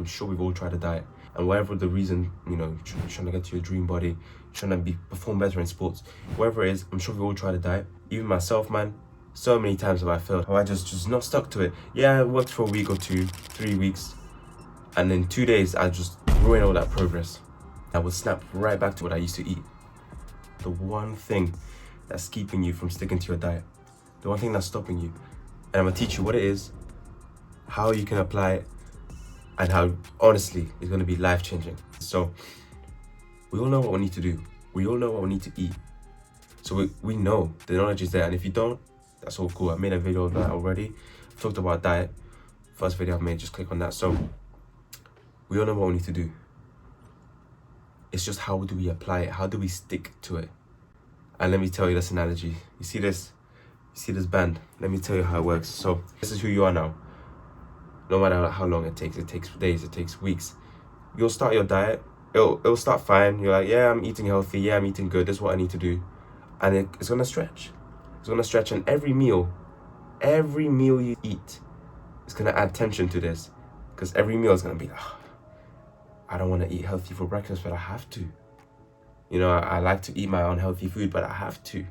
I'm sure we've all tried a diet. And whatever the reason, you know, you're trying to get to your dream body, trying to perform better in sports, whatever it is, I'm sure we've all tried a diet. Even myself, man, so many times have I failed. How I just not stuck to it. Yeah, I worked for a week or two, 3 weeks, and in 2 days, I just ruined all that progress. I would snap right back to what I used to eat. The one thing that's keeping you from sticking to your diet, the one thing that's stopping you, and I'm gonna teach you what it is, how you can apply it, and how honestly it's gonna be life-changing. So we all know what we need to do. We all know what we need to eat. So we know the knowledge is there, and if you don't, that's all cool. I made a video of that already. I've talked about diet. First video I've made, just click on that. So we all know what we need to do. It's just how do we apply it? How do we stick to it? And let me tell you this analogy. You see this band? Let me tell you how it works. So this is who you are now. No matter how long it takes days, it takes weeks. You'll start your diet. It'll start fine. You're like, yeah, I'm eating healthy. Yeah, I'm eating good. This is what I need to do. And it's gonna stretch. It's gonna stretch, and every meal you eat is gonna add tension to this, because every meal is gonna be like, oh, I don't want to eat healthy for breakfast, but I have to. You know, I like to eat my unhealthy food, but I have to.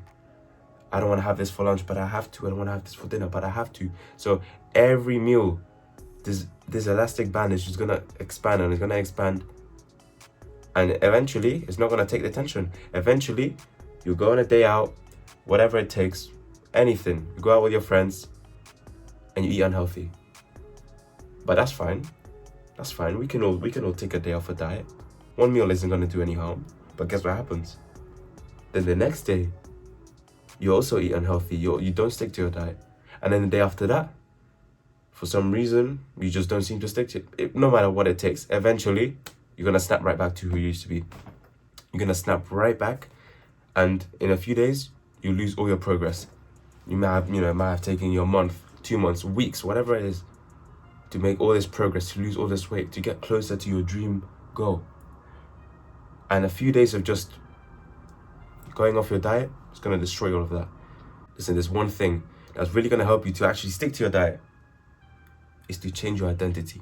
I don't want to have this for lunch, but I have to. I don't want to have this for dinner, but I have to. So every meal, this elastic band is just gonna expand, and it's gonna expand, and eventually it's not gonna take the tension. Eventually, you go on a day out, whatever it takes, anything. You go out with your friends, and you eat unhealthy. But that's fine. That's fine. We can all take a day off a diet. One meal isn't gonna do any harm. But guess what happens? Then the next day, you also eat unhealthy. You don't stick to your diet. And then the day after that, for some reason, you just don't seem to stick to it. No matter what it takes, eventually, you're gonna snap right back to who you used to be. You're gonna snap right back, and in a few days, you lose all your progress. It might have taken you a month, 2 months, weeks, whatever it is, to make all this progress, to lose all this weight, to get closer to your dream goal. And a few days of just going off your diet is going to destroy all of that. Listen, there's one thing that's really going to help you to actually stick to your diet, is to change your identity.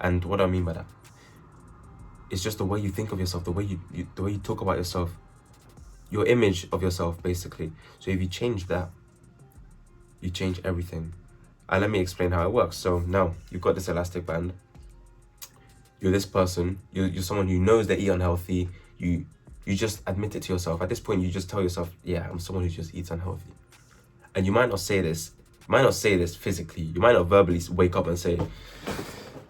And what do I mean by that? It's just the way you think of yourself, the way you talk about yourself, your image of yourself, basically. So if you change that, you change everything. And let me explain how it works. So now you've got this elastic band. You're this person. You're someone who knows they eat unhealthy. You just admit it to yourself. At this point, you just tell yourself, yeah, I'm someone who just eats unhealthy. And you might not say this. You might not say this physically. You might not verbally wake up and say,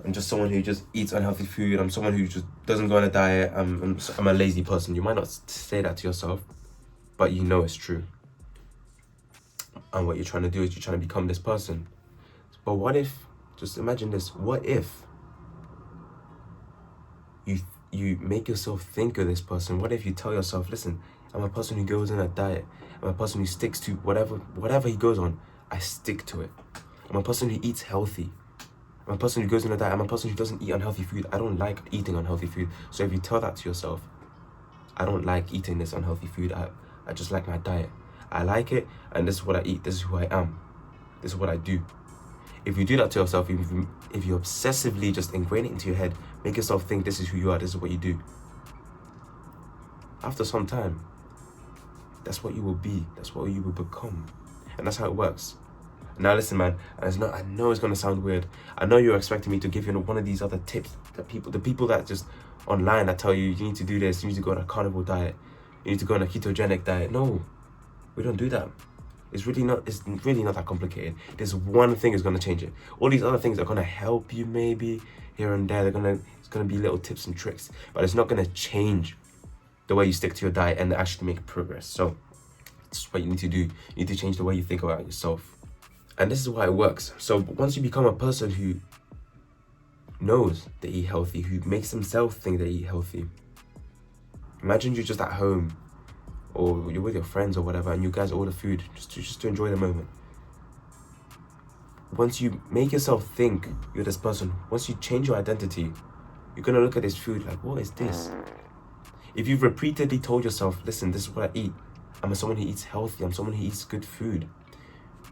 I'm just someone who just eats unhealthy food. I'm someone who just doesn't go on a diet. I'm a lazy person. You might not say that to yourself, but you know it's true. And what you're trying to do is you're trying to become this person. But what if, just imagine this, what if you make yourself think of this person? What if you tell yourself, listen, I'm a person who goes on a diet. I'm a person who sticks to whatever he goes on, I stick to it. I'm a person who eats healthy. I'm a person who goes on a diet. I'm a person who doesn't eat unhealthy food. I don't like eating unhealthy food. So if you tell that to yourself, I don't like eating this unhealthy food. I just like my diet. I like it, and this is what I eat. This is who I am. This is what I do. If you do that to yourself, if you obsessively just ingrain it into your head, make yourself think this is who you are, this is what you do. After some time, that's what you will be. That's what you will become. And that's how it works. Now listen, man, I know it's going to sound weird. I know you're expecting me to give you one of these other tips that the people that just online that tell you need to do this, you need to go on a carnivore diet, you need to go on a ketogenic diet. No, we don't do that. It's really not that complicated. This one thing is going to change it. All these other things are going to help you maybe here and there. It's going to be little tips and tricks, but it's not going to change the way you stick to your diet and actually make progress. So this is what you need to do. You need to change the way you think about yourself. And this is why it works. So once you become a person who knows they eat healthy, who makes themselves think they eat healthy. Imagine you're just at home, or you're with your friends or whatever, and you guys order food just to enjoy the moment. Once you make yourself think you're this person, once you change your identity, you're gonna look at this food like, what is this? If you've repeatedly told yourself, listen, this is what I eat. I'm someone who eats healthy. I'm someone who eats good food.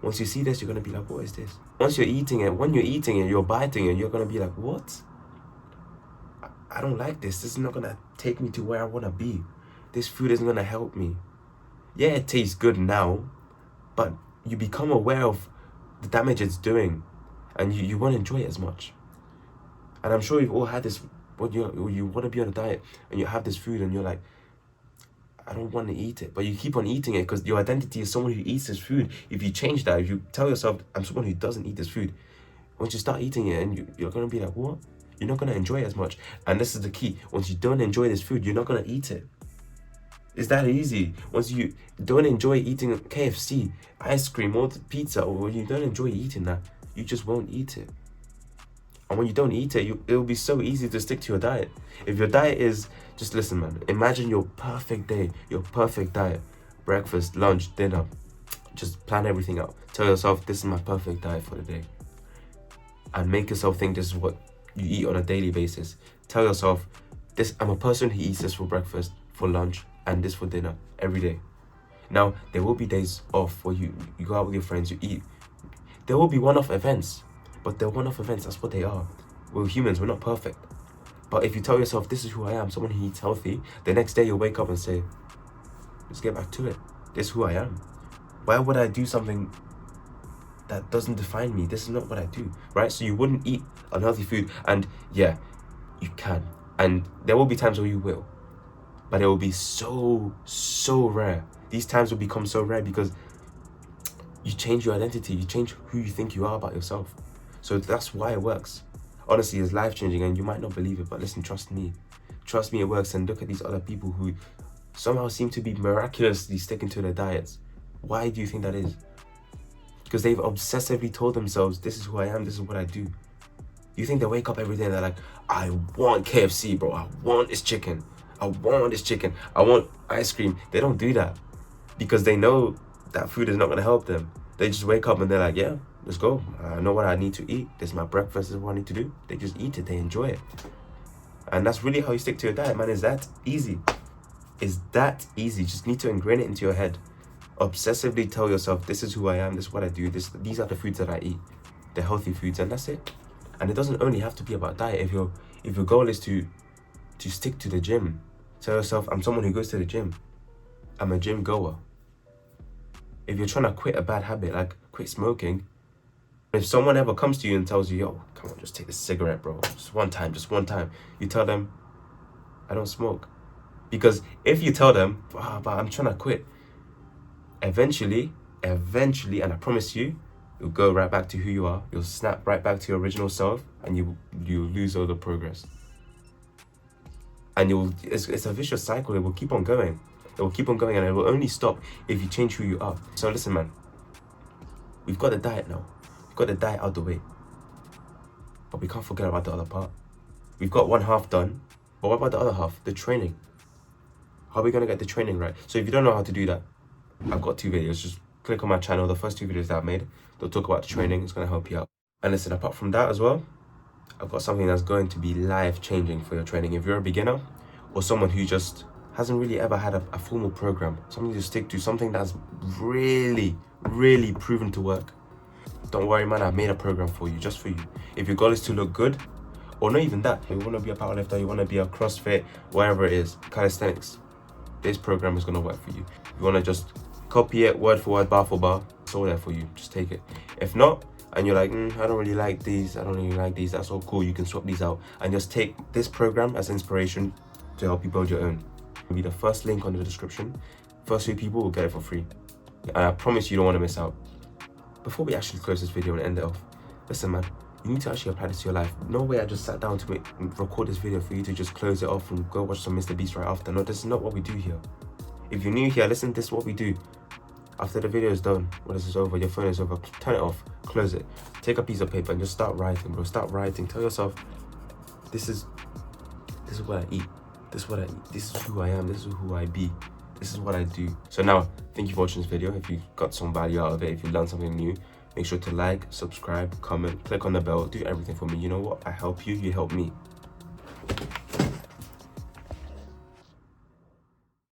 Once you see this, you're gonna be like, what is this? When you're eating it, you're biting it, you're gonna be like, what? I don't like this. This is not gonna take me to where I wanna be. This food isn't gonna help me. Yeah, it tastes good now, but you become aware of the damage it's doing, and you won't enjoy it as much. And I'm sure you've all had this, when you want to be on a diet and you have this food and you're like, I don't want to eat it, but you keep on eating it because your identity is someone who eats this food. If you change that, if you tell yourself, I'm someone who doesn't eat this food, once you start eating it, and you're going to be like, what? You're not going to enjoy it as much. And this is the key. Once you don't enjoy this food, you're not going to eat it. It's that easy. Once you don't enjoy eating KFC, ice cream, or pizza, or you don't enjoy eating that, you just won't eat it. And when you don't eat it, it'll be so easy to stick to your diet. If your diet is, just listen, man, imagine your perfect day, your perfect diet, breakfast, lunch, dinner. Just plan everything out. Tell yourself, this is my perfect diet for the day. And make yourself think this is what you eat on a daily basis. Tell yourself, I'm a person who eats this for breakfast, for lunch, and this for dinner every day. Now, there will be days off where you go out with your friends, you eat. There will be one-off events, but they're one-off events, that's what they are. We're humans, we're not perfect. But if you tell yourself, this is who I am, someone who eats healthy, the next day you'll wake up and say, let's get back to it. This is who I am. Why would I do something that doesn't define me? This is not what I do, right? So you wouldn't eat unhealthy food, and yeah, you can. And there will be times where you will, but it will be so rare. These times will become so rare because you change your identity, you change who you think you are about yourself. So that's why it works. Honestly, it's life-changing, and you might not believe it, but listen, trust me. Trust me, it works. And look at these other people who somehow seem to be miraculously sticking to their diets. Why do you think that is? Because they've obsessively told themselves, this is who I am, this is what I do. You think they wake up every day and they're like, I want KFC, bro. I want this chicken. I want this chicken. I want ice cream. They don't do that because they know that food is not going to help them. They just wake up and they're like, yeah, let's go. I know what I need to eat. This is my breakfast. This is what I need to do. They just eat it. They enjoy it. And that's really how you stick to your diet, man. It's that easy. It's that easy. You just need to ingrain it into your head. Obsessively tell yourself, this is who I am. This is what I do. These are the foods that I eat. They're healthy foods, and that's it. And it doesn't only have to be about diet. If your goal is to stick to the gym, tell yourself, I'm someone who goes to the gym. I'm a gym goer. If you're trying to quit a bad habit, like quit smoking, if someone ever comes to you and tells you, yo, come on, just take a cigarette, bro. Just one time. You tell them, I don't smoke. Because if you tell them, but I'm trying to quit, eventually, and I promise you, you'll go right back to who you are. You'll snap right back to your original self, and you'll lose all the progress. And it's a vicious cycle. It will keep on going. It will keep on going, and it will only stop if you change who you are. So listen, man, we've got the diet now. We've got the diet out the way. But we can't forget about the other part. We've got one half done, but what about the other half? The training. How are we going to get the training right? So if you don't know how to do that, I've got 2 videos. Just click on my channel. The first 2 videos that I've made, they'll talk about the training. It's going to help you out. And listen, apart from that as well, I've got something that's going to be life-changing for your training. If you're a beginner or someone who just hasn't really ever had a formal program, something to stick to, something that's really proven to work, don't worry, man, I've made a program for you, just for you. If your goal is to look good, or not even that, you want to be a powerlifter, you want to be a CrossFit, whatever it is, calisthenics, this program is going to work for you. You want to just copy it word for word, bar for bar, it's all there for you. Just take it. If not, and you're like, I don't really like these, that's all cool, you can swap these out and just take this program as inspiration to help you build your own. It'll be the first link on the description. First 2 people will get it for free. And I promise you don't want to miss out. Before we actually close this video and end it off, listen, man, you need to actually apply this to your life. No way I just sat down to record this video for you to just close it off and go watch some Mr. Beast right after. No, this is not what we do here. If you're new here, listen, this is what we do. After the video is done, when this is over, your phone is over, turn it off, close it. Take a piece of paper and just start writing, bro. Start writing. Tell yourself, this is what I eat. This is what I eat. This is who I am. This is who I be. This is what I do. So now, thank you for watching this video. If you got some value out of it, if you learned something new, make sure to like, subscribe, comment, click on the bell, do everything for me. You know what? I help you, you help me.